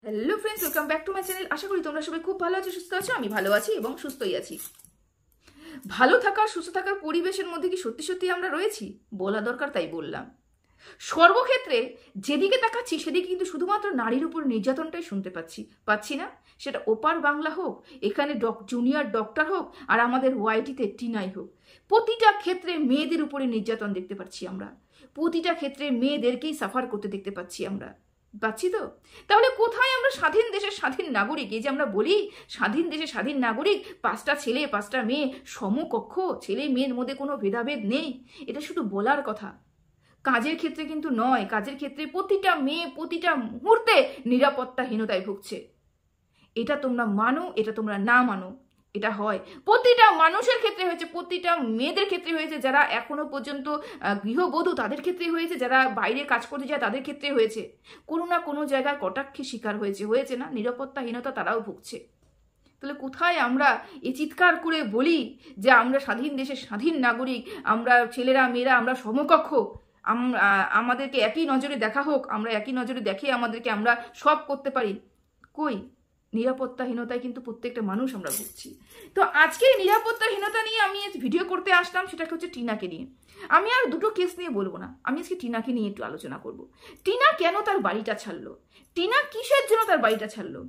Hello friends, welcome back to my channel. আশা করি তোমরা সবাই খুব ভালো আছো, সুস্থ আছো। আমি ভালো আছি এবং সুস্থই আছি। ভালো থাকার, সুস্থ থাকার পরিবেশের মধ্যে কি সত্যি সত্যি আমরা রয়েছি? বলা দরকার, তাই বললাম। সর্বক্ষেত্রে যেদিকে তাকাচ্ছি সেদিকে কিন্তু শুধুমাত্র নারীর উপর নির্যাতনটাই শুনতে পাচ্ছি না। সেটা ওপার বাংলা হোক, এখানে জুনিয়র ডক্টর হোক, আর আমাদের ওয়াইটিতে টিনাই হোক, প্রতিটা ক্ষেত্রে মেয়েদের উপরে নির্যাতন দেখতে পাচ্ছি আমরা। প্রতিটা ক্ষেত্রে মেয়েদেরকেই সাফার করতে দেখতে পাচ্ছি তো। তাহলে কোথায় আমরা স্বাধীন দেশের স্বাধীন নাগরিক? এই যে আমরা বলি স্বাধীন দেশের স্বাধীন নাগরিক, 5টা ছেলে 5টা মেয়ে, সমকক্ষ, ছেলে মেয়ের মধ্যে কোনো ভেদাভেদ নেই, এটা শুধু বলার কথা। কাজের ক্ষেত্রে কিন্তু নয়। কাজের ক্ষেত্রে প্রতিটা মেয়ে প্রতিটা মুহূর্তে নিরাপত্তাহীনতায় ভুগছে। এটা তোমরা মানো, এটা তোমরা না মানো, এটা হয়। প্রতিটা মানুষের ক্ষেত্রে হয়েছে, প্রতিটা মেয়েদের ক্ষেত্রে হয়েছে, যারা এখনো পর্যন্ত গৃহবধূ তাদের ক্ষেত্রে হয়েছে, যারা বাইরে কাজ করতে যায় তাদের ক্ষেত্রে হয়েছে। কোনো না কোনো জায়গায় কটাক্ষে শিকার হয়েছে না, নিরাপত্তাহীনতা তারাও ভুগছে। তাহলে কোথায় আমরা এই চিৎকার করে বলি যে আমরা স্বাধীন দেশের স্বাধীন নাগরিক, আমরা ছেলেরা মেয়েরা আমরা সমকক্ষ, আমাদেরকে একই নজরে দেখা হোক, আমরা একই নজরে দেখে আমাদেরকে আমরা সব করতে পারি? কই? নিরাপত্তাহীনতায় কিন্তু প্রত্যেকটা মানুষ আমরা ভুগছি। তো আজকে নিরাপত্তাহীনতা নিয়ে আমি ভিডিও করতে আসলাম, সেটাকে হচ্ছে টিনাকে নিয়ে। আমি আর দুটো কেস নিয়ে বলবো না, আমি আজকে টিনাকে নিয়ে একটু আলোচনা করব। টিনা কেন তার বাড়িটা ছাড়লো? টিনা কিসের জন্য তার বাড়িটা ছাড়লো?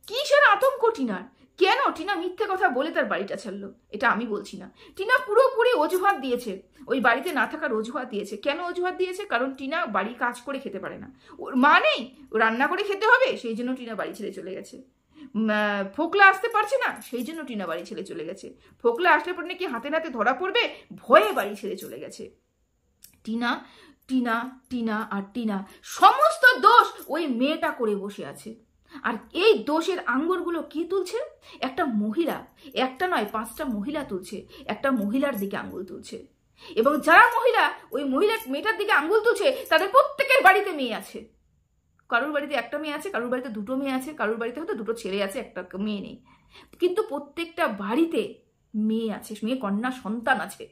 কিসের আতঙ্ক টিনার? কেন টিনা মিথ্যে কথা বলে তার বাড়িটা ছাড়লো? এটা আমি বলছি না। টিনা পুরোপুরি অজুহাত দিয়েছে, ওই বাড়িতে না থাকার অজুহাত দিয়েছে। কেন অজুহাত দিয়েছে? কারণ টিনা বাড়ি কাজ করে খেতে পারে না, ওর মা নেই, রান্না করে খেতে হবে, সেই জন্য টিনা বাড়ি ছেড়ে চলে গেছে। ফোকলা আসতে পারছে না, সেই জন্য টিনা বাড়ি ছেড়ে চলে গেছে। ফোকলা আসলে পর নাকি হাতে নাতে ধরা পড়বে, ভয়ে বাড়ি ছেড়ে চলে গেছে। টিনা টিনা টিনা আর টিনা, সমস্ত দোষ ওই মেয়েটা করে বসে আছে। আর এই দোষের আঙ্গুরগুলো কে তুলছে? একটা মহিলা, একটা নয় 5টা মহিলা তুলছে, একটা মহিলার দিকে আঙ্গুল তুলছে। এবং যারা মহিলা ওই মেয়েটার দিকে আঙ্গুল তুলছে, তাদের প্রত্যেকের বাড়িতে মেয়ে আছে। কারোর বাড়িতে একটা মেয়ে আছে, কারোর বাড়িতে 2টো মেয়ে আছে, কারোর বাড়িতে হয়তো 2টো ছেলে আছে, একটা মেয়ে নেই, কিন্তু প্রত্যেকটা বাড়িতে মেয়ে আছে, মেয়ে কন্যা সন্তান আছে।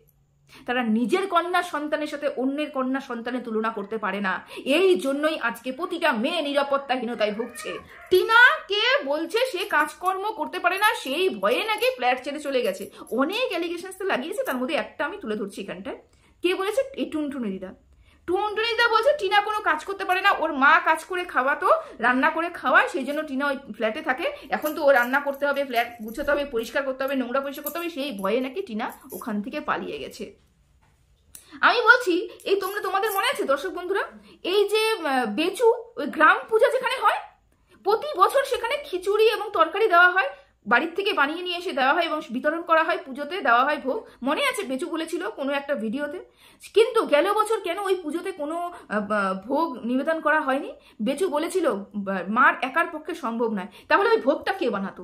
তারা নিজের কন্যা সন্তানের সাথে অন্যের কন্যা সন্তানের তুলনা করতে পারে না। এই জন্যই আজকে প্রতিটা মেয়ে নিরাপত্তাহীনতায় ভুগছে। টিনা কে বলছে সে কাজকর্ম করতে পারে না, সেই ভয়ে নাকি ফ্ল্যাট ছেড়ে চলে গেছে। অনেক অ্যালিগেশনস তো লাগিয়েছে, তার মধ্যে একটা আমি তুলে ধরছি এখানটায়। কে বলেছে? এই টুনটুনিদিদা বলছে টিনা কোনো কাজ করতে পারে না, ওর মা কাজ করে খাওয়াতো, রান্না করে খাওয়ায়, সেই জন্য টিনা ওই ফ্ল্যাটে থাকে। এখন তো ও রান্না করতে হবে, ফ্ল্যাট গুছাতে হবে, পরিষ্কার করতে হবে, নোংরা পরিষ্কার করতে হবে, সেই ভয়ে নাকি টিনা ওখান থেকে পালিয়ে গেছে। আমি বলছি, এই তোমাদের মনে আছে দর্শক বন্ধুরা, এই যে বেচু, ওই গ্রাম পূজা যেখানে হয়, প্রতি বছর সেখানে খিচুড়ি এবং তরকারি দেওয়া হয়, বাড়ির থেকে বানিয়ে নিয়ে এসে দেওয়া হয় এবং বিতরণ করা হয়, পুজোতে দেওয়া হয় ভোগ। মনে আছে বেচু বলেছিল কোনো একটা ভিডিওতে? কিন্তু গেল বছর কেন ওই পুজোতে কোনো ভোগ নিবেদন করা হয়নি? বেচু বলেছিল মার একার পক্ষে সম্ভব নয়। তাহলে ওই ভোগটা কে বানাতো?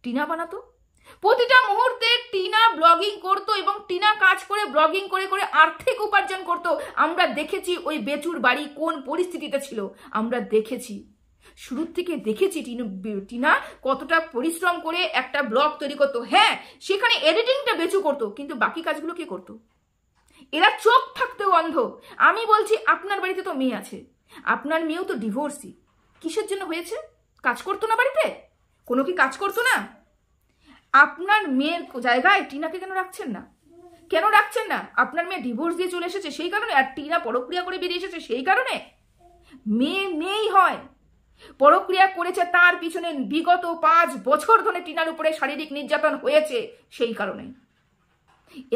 টিনা বানাতো। প্রতিটা মুহূর্তে টিনা ব্লগিং করতো এবং টিনা কাজ করে ব্লগিং করে করে আর্থিক উপার্জন করতো। আমরা দেখেছি ওই বেচুর বাড়ি কোন পরিস্থিতিতে ছিল, আমরা দেখেছি, শুরুর থেকে দেখেছি টিনা কতটা পরিশ্রম করে একটা ব্লগ তৈরি করতো। হ্যাঁ, সেখানে এডিটিংটা বেচু করতো, কিন্তু বাকি কাজগুলো কে করতো? এরা চোখ থাকতেও অন্ধ। আমি বলছি, আপনার বাড়িতে তো মেয়ে আছে, আপনার মেয়েও তো ডিভোর্সি, কিসের জন্য হয়েছে? কাজ করতো না বাড়িতে? কোনো কি কাজ করতো না? আপনার মেয়ের জায়গায় টিনাকে কেন রাখছেন না? কেন রাখছেন না? আপনার মেয়ে ডিভোর্স দিয়ে চলে এসেছে সেই কারণে, আর টিনা পরক্রিয়া করে বেরিয়ে এসেছে সেই কারণে? মেয়েই হয়, পরক্রিয়া করেছে, তার পিছনে বিগত 5 বছর ধরে টিনার উপরে শারীরিক নির্যাতন হয়েছে সেই কারণে।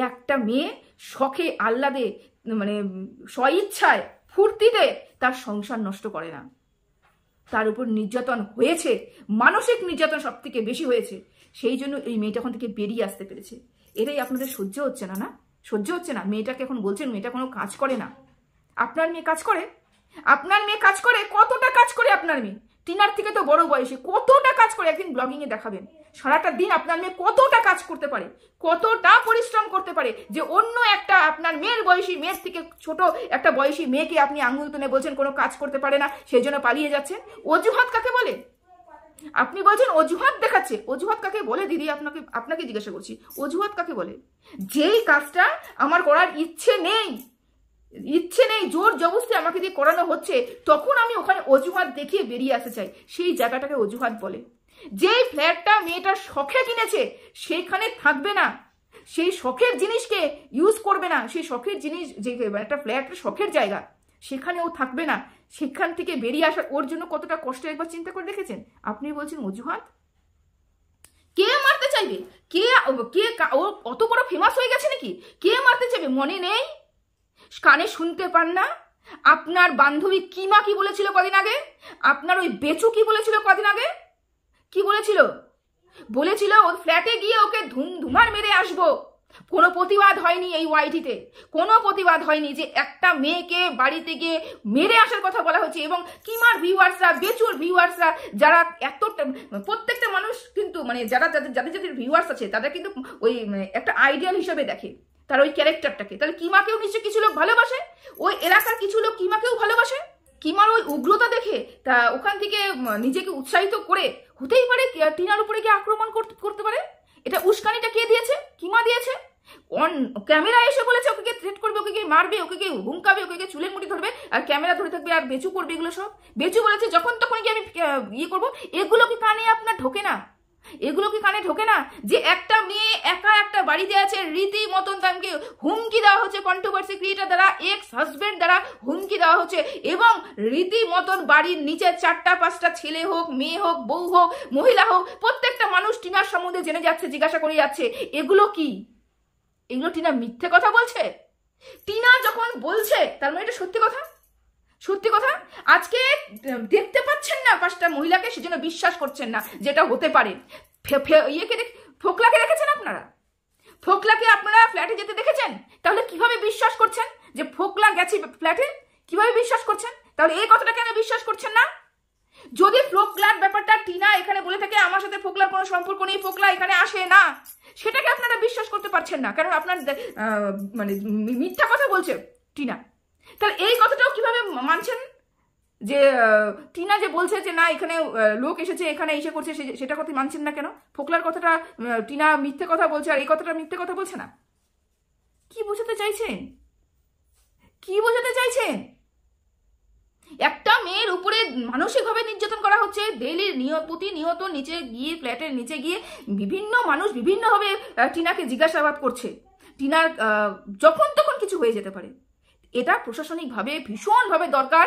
একটা মেয়ে শখে আহ্লাদে, মানে স্বইচ্ছায় ফুর্তিতে তার সংসার নষ্ট করে না, তার উপর নির্যাতন হয়েছে, মানসিক নির্যাতন সব থেকে বেশি হয়েছে, সেই জন্য এই মেয়েটা এখন থেকে বেরিয়ে আসতে পেরেছে। এটাই আপনাদের সহ্য হচ্ছে না? সহ্য হচ্ছে না? মেয়েটাকে এখন বলছেন মেয়েটা কোনো কাজ করে না। আপনার মেয়ে কাজ করে? আপনার মেয়ে কাজ করে? কতটা কাজ করে আপনার মেয়ে? টিনার থেকে তো বড় বয়সে কতটা কাজ করে, একদিন ব্লগিং এ দেখাবেন। সারাটা দিন আপনার মেয়ে কতটা কাজ করতে পারে, কতটা পরিশ্রম করতে পারে, যে অন্য একটা আপনার মেয়ের বয়সী, মেয়ের থেকে ছোট একটা বয়সী মেয়েকে আপনি আঙুল তুলে বলছেন কোনো কাজ করতে পারে না, সেই জন্য পালিয়ে যাচ্ছেন। অজুহাত কাকে বলে? আপনি বলছেন অজুহাত দেখাচ্ছে। অজুহাত কাকে বলে দিদি? আপনাকে জিজ্ঞাসা করছি, অজুহাত কাকে বলে? যেই কাজটা আমার করার ইচ্ছে নেই, ইচ্ছে নেই, জোর জবরদস্তি আমাকে দিয়ে করানো হচ্ছে, তখন আমি ওখানে অজুহাত দেখিয়ে বেরিয়ে আসতে চাই। সেই জায়গাটাকে অজুহাত বলে। যেই ফ্ল্যাটটা মেয়েটার শখে কিনেছে সেখানে থাকবে না, সেই শখের জিনিসকে ইউজ করবে না, সেই শখের জিনিস যে একটা ফ্ল্যাটের শখের জায়গা সেখানে ও থাকবে না, সেখান থেকে বেরিয়ে আসার ওর জন্য কতটা কষ্ট একবার চিন্তা করে দেখেছেন? আপনি বলছেন অজুহাত? কে মারতে চাইবে? কে কে ও অত বড় ফেমাস হয়ে গেছে নাকি? কে মারতে চাইবে? মনে নেই? কানে শুনতে পান না? আপনার বান্ধবী কিমা কি বলেছিল কদিন আগে? আপনার ওই বেচু কি বলেছিল কদিন আগে? কি বলেছিল? বলেছিল ওর ফ্ল্যাটে গিয়ে ওকে ধুমার মেরে আসবো। কোনো প্রতিবাদ হয়নি এই ওয়াইটিতে, কোনো প্রতিবাদ হয়নি যে একটা মেয়েকে বাড়িতে গিয়ে মেরে আসার কথা বলা হচ্ছে। এবং কিমার ভিউয়ার্সরা, বেচুর ভিউয়ার্সরা, যারা এতটা, প্রত্যেকটা মানুষ কিন্তু মানে যাদের ভিউয়ার্স আছে তাদের কিন্তু ওই একটা আইডিয়াল হিসেবে দেখে তার ওই ক্যারেক্টারটাকে। তাহলে কিমাকেও নিশ্চয়ই কিছু লোক ভালোবাসে, ওই এলাকার কিছু লোক কিমাকেও ভালোবাসে। কিমার ওই উগ্রতা দেখে তা ওখান থেকে নিজেকে উৎসাহিত করে হতেই পারে টিনার উপরে গিয়ে আক্রমণ করতে পারে। এটা উস্কানিটা কে দিয়েছে? কিমা দিয়েছে। অন ক্যামেরা এসে বলেছে ওকে থ্রেট করবে, ওকে মারবে, ওকে হুমকাবে, ওকে চুলের মুঠি ধরবে আর ক্যামেরা ধরে থাকবে আর বেচু করবে। এগুলো সব বেচু বলেছে যখন তখন কি আমি ইয়ে করবো। এগুলো কি কানে আপনার ঢোকে না? এগুলো কি কানে ঢোকে না যে একটা মেয়ে একা একটা বাড়িতে আছে, রীতি মতন তাকে হুমকি দেওয়া হচ্ছে, কন্ট্রোভার্সি ক্রিয়েটার দ্বারা, এক্স হাজবেন্ড দ্বারা হুমকি দেওয়া হচ্ছে, এবং রীতি মতন বাড়ির নিচে 4-5টা ছেলে হোক, মেয়ে হোক, বউ হোক, মহিলা হোক, প্রত্যেকটা মানুষ টিনার সম্বন্ধে জেনে যাচ্ছে, জিজ্ঞাসা করে যাচ্ছে। এগুলো কি? এগুলো টিনা মিথ্যে কথা বলছে? টিনা যখন বলছে তার মানে এটা সত্যি কথা। সত্যি কথা। আজকে দেখতে পাচ্ছেন না 5টা মহিলাকে, সেজন্য বিশ্বাস করছেন না যেটা হতে পারে। ফোকলাকে দেখেছেন আপনারা? ফোকলাকে আপনারা ফ্ল্যাটে যেতে দেখেছেন? তাহলে কিভাবে বিশ্বাস করছেন যে ফোকলা গেছে ফ্ল্যাটে? কিভাবে বিশ্বাস করছেন? তাহলে এই কথাটা কেন বিশ্বাস করছেন না? যদি ফোকলার ব্যাপারটা টিনা এখানে বলে থাকে আমার সাথে ফোকলার কোনো সম্পর্ক নেই, ফোকলা এখানে আসে না, সেটাকে আপনারা বিশ্বাস করতে পারছেন না, কারণ আপনার মানে মিথ্যা কথা বলছে টিনা। তাহলে এই কথাটাও কিভাবে মানছেন যে টিনা যে বলছে যে না এখানে লোক এসেছে, এখানে এসে করছে, সেটা কথা মানছেন না কেন? ফোকলার কথাটা টিনা মিথ্যে কথা বলছে আর এই কথাটা মিথ্যে কথা বলছে না। কি বোঝাতে চাইছেন? কি বোঝাতে চাইছেন? একটা মেয়ের উপরে মানসিকভাবে নির্যাতন করা হচ্ছে, ডেইলি প্রতিনিয়ত নিচে গিয়ে, ফ্ল্যাটের নিচে গিয়ে বিভিন্ন মানুষ বিভিন্নভাবে টিনাকে জিজ্ঞাসাবাদ করছে। টিনার যখন তখন কিছু হয়ে যেতে পারে। এটা প্রশাসনিকভাবে ভীষণভাবে দরকার,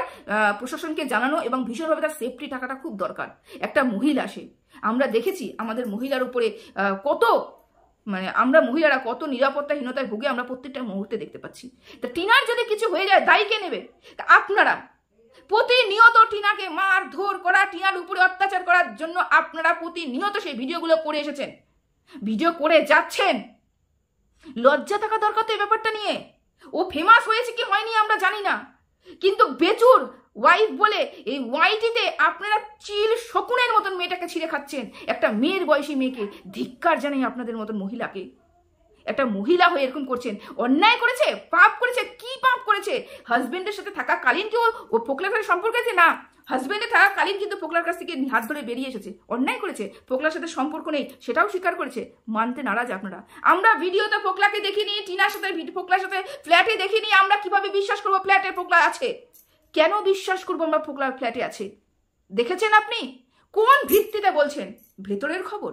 প্রশাসনকে জানানো, এবং ভীষণভাবে তার সেফটি থাকাটা খুব দরকার। একটা মহিলা সে, আমরা দেখেছি আমাদের মহিলার উপরে কত মানে আমরা মহিলারা কত নিরাপত্তাহীনতায় ভুগে আমরা প্রত্যেকটা মুহূর্তে দেখতে পাচ্ছি। তা টিনার যদি কিছু হয়ে যায় দায়ী কে নেবে? তা আপনারা প্রতিনিয়ত টিনাকে মারধর করা, টিনার উপরে অত্যাচার করার জন্য আপনারা প্রতিনিয়ত সেই ভিডিওগুলো করে এসেছেন, ভিডিও করে যাচ্ছেন। লজ্জা থাকা দরকার তো এই ব্যাপারটা নিয়ে। ও ফেমাস হয়েছে কি হয়নি আমরা জানি না, কিন্তু বেচুর ওয়াইফ বলে এই ওয়াইটিতে আপনারা চিল শকুনের মতন মেয়েটাকে ছিঁড়ে খাচ্ছেন, একটা মেয়ের বয়সী মেয়েকে। ধিক্কার জানাই আপনাদের মতন মহিলাকে। একটা মহিলা হয়ে এরকম করছেন, অন্যায় করেছে, পাপ করেছে। কি পাপ করেছে? হাজবেন্ডের সাথে থাকাকালীন কি ও ফোকলার সাথে সম্পর্ক আছে? না, হাজবেন্ডে থাকাকালীন কিন্তু ফোকলার কাছ থেকে হাত ধরে বেরিয়ে এসেছে, অন্যায় করেছে, ফোকলার সাথে সম্পর্ক নেই সেটাও স্বীকার করেছে। মানতে নারাজ আপনারা। আমরা ভিডিওতে ফোকলাকে দেখিনি, টিনার সাথে ফোকলার সাথে ফ্ল্যাটে দেখিনি, আমরা কিভাবে বিশ্বাস করবো ফ্ল্যাটে ফোকলা আছে? কেন বিশ্বাস করবো আমরা ফোকলার ফ্ল্যাটে আছে? দেখেছেন আপনি? কোন ভিত্তিতে বলছেন? ভেতরের খবর,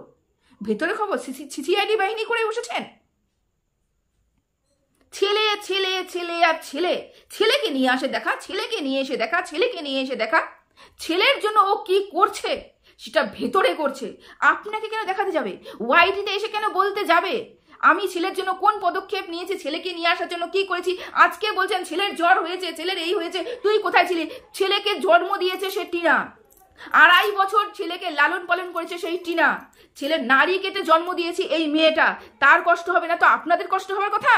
ভেতরের খবর সিসিআইডি বাহিনী করে বসেছেন। ছেলে ছেলে ছেলে আর ছেলে, ছেলেকে নিয়ে আসে দেখা, ছেলেকে নিয়ে এসে দেখা, ছেলেকে নিয়ে এসে দেখা। ছেলের জন্য ও কি করছে সেটা ভেতরে করছে, আপনাকে কেন দেখাতে যাবে? ওয়াইটিতে এসে কেন বলতে যাবে আমি ছেলের জন্য কোন পদক্ষেপ নিয়েছি, ছেলেকে নিয়ে আসার জন্য কি করেছি? আজকে বলছেন ছেলের জ্বর হয়েছে, ছেলের এই হয়েছে, তুই কোথায় ছিলি? ছেলেকে জন্ম দিয়েছে সে টিনা, 2.5 বছর ছেলেকে লালন পালন করেছে সেই টিনা। ছেলের নারী কেটে জন্ম দিয়েছি এই মেয়েটা, তার কষ্ট হবে না তো আপনাদের কষ্ট হওয়ার কথা?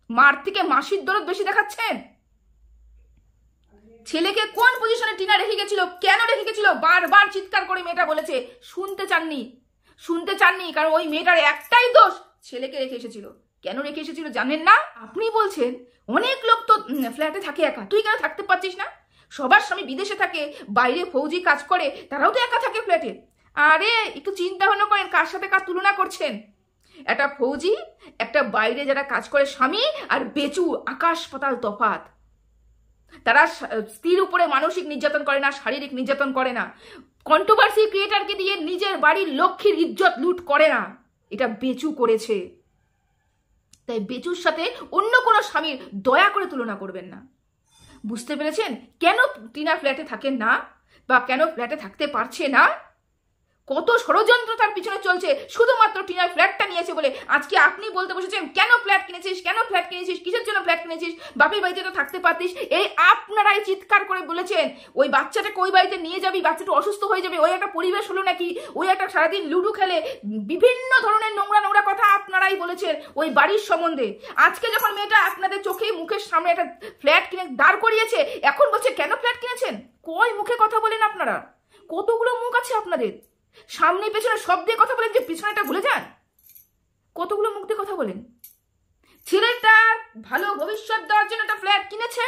মার থেকে মাসির দরদ বেশি দেখাচ্ছেন। ছেলেকে কোন পজিশনে টিনা রেখে গেছিল, কেন রেখে গেছিল? বারবার চিৎকার করে মেয়েটা বলেছে, শুনতে চাননি, কারণ ওই মেয়েটার একটাই দোষ, ছেলেকে রেখে এসেছিল। কেন রেখে এসেছিল জানেন না? আপনি বলছেন অনেক লোক তো ফ্ল্যাটে থাকে একা, তুই কেন থাকতে পারছিস না? সবার স্বামী বিদেশে থাকে, বাইরে ফৌজি কাজ করে, তারাও তো একা থাকে ফ্ল্যাটে। আরে একটু চিন্তা ভাবনা করেন, কার সাথে কার তুলনা করছেন? একটা ফৌজি, একটা বাইরে যারা কাজ করে স্বামী, আর বেচু, আকাশ পাতাল তফাৎ। তারা স্ত্রীর উপরে মানসিক নির্যাতন করে না, শারীরিক নির্যাতন করে না, কন্ট্রোভার্সি ক্রিয়েটারকে দিয়ে নিজের বাড়ির লক্ষ্মীর ইজ্জত লুট করে না, এটা বেচু করেছে। তাই বেচুর সাথে অন্য কোনো স্বামীর দয়া করে তুলনা করবেন না। বুঝতে পেরেছেন কেন টিনা ফ্ল্যাটে থাকেন না, বা কেন ফ্ল্যাটে থাকতে পারছে না? কত ষড়যন্ত্র তার পিছনে চলছে শুধুমাত্র টিনার ফ্ল্যাটটা নিয়েছে বলে। আজকে আপনি বলতে বসেছেন কেন ফ্ল্যাট কিনেছিস, কেন ফ্ল্যাট কিনেছিস, কিসের জন্য ফ্ল্যাট কিনেছিস, বাপের বাড়িতে তো থাকতে পারতিস। এই আপনারাই চিৎকার করে বলেছেন ওই বাচ্চাটাকে ওই বাড়িতে নিয়ে যাবি, বাচ্চাটা অসুস্থ হয়ে যাবে, ওই একটা পরিবেশ হলো নাকি, ওই একটা সারাদিন লুডো খেলে, বিভিন্ন ধরনের নোংরা নোংরা কথা আপনারাই বলেছেন ওই বাড়ির সম্বন্ধে। আজকে যখন মেয়েটা আপনাদের চোখে মুখের সামনে একটা ফ্ল্যাট কিনে দাঁড় করিয়েছে, এখন বলছে কেন ফ্ল্যাট কিনেছেন। কয় মুখে কথা বলেন আপনারা? কতগুলো মুখ আছে আপনাদের? সামনে পেছনে সব দিয়ে কথা বলেন যে পিছনেটা ভুলে যান? কতগুলো মুখ দিয়ে কথা বলেন? ছেলেটার ভালো ভবিষ্যৎ দেওয়ার জন্য একটা ফ্ল্যাট কিনেছে,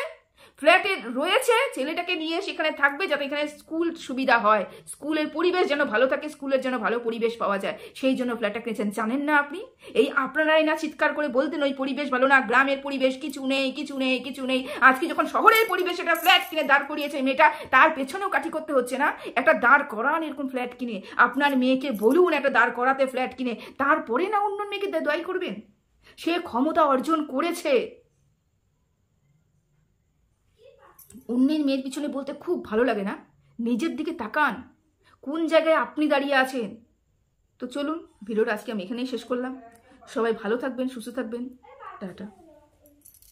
ফ্ল্যাটে রয়েছে, ছেলেটাকে নিয়ে সেখানে থাকবে যাতে এখানে স্কুল সুবিধা হয়, স্কুলের পরিবেশ যেন ভালো থাকে, স্কুলের যেন ভালো পরিবেশ পাওয়া যায়, সেই জন্য ফ্ল্যাটটা কিনেছেন। জানেন না আপনি? এই আপনারাই না চিৎকার করে বলতেন ওই পরিবেশ ভালো না, গ্রামের পরিবেশ কিছু নেই, কিছু নেই, কিছু নেই। আজকে যখন শহরের পরিবেশ একটা ফ্ল্যাট কিনে দাঁড় করিয়েছে মেয়েটা, তার পেছনেও কাঠি করতে হচ্ছে না? একটা দাঁড় করান এরকম ফ্ল্যাট কিনে, আপনার মেয়েকে বলুন একটা দাঁড় করাতে ফ্ল্যাট কিনে, তারপরে না অন্য মেয়েকে দায়ী করবেন। সে ক্ষমতা অর্জন করেছে। অন্যের মেয়ের পিছনে বলতে খুব ভালো লাগে না? নিজের দিকে তাকান, কোন জায়গায় আপনি দাঁড়িয়ে আছেন। তো চলুন, ভিডিওটা আজকে আমি এখানেই শেষ করলাম। সবাই ভালো থাকবেন, সুস্থ থাকবেন, টাটা।